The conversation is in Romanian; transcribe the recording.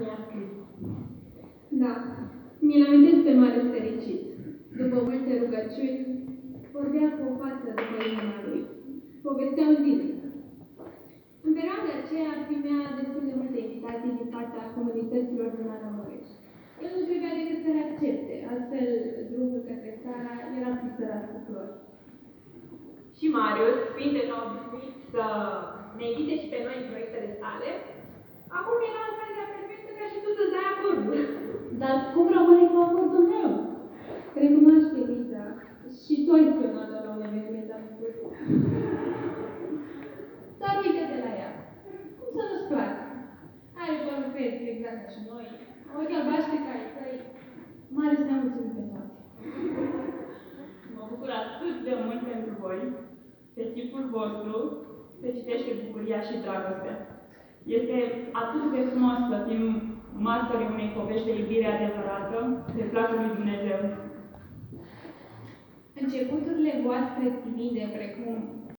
mi-a scris. Da, mi-l amintesc pe Marius fericit. După multe rugăciuni, vorbea cu o față după inima lui. Povesteau zilnic. În perioada aceea primea destul de multe invitații din partea comunităților din Maramureș. El nu trebuia decât să le accepte, altfel drumul către țara era pistărat cu flori. Și Marius, fiind deja obișnuit să ne invite și pe noi în proiectele sale, acum era ocazia perfectă ca și tu să-ți dai acordul. Dar cum rămâne cu acordul meu? Recunoaște, Liza, și tu ai spionat la un eveniment am spus. Dar uite-te la ea. Cum să nu-ți placă? Are părul fert, exact ca și noi. Ochi albaștri ca ai tăi. Marius ne-a mulțumit pe toate. Mă bucur atât de mult pentru voi. Pe chipul vostru se citește bucuria și dragostea. Este atât de frumos să fim martorii unei povești de iubire adevărată, de placul lui Dumnezeu. Începuturile voastre timide, precum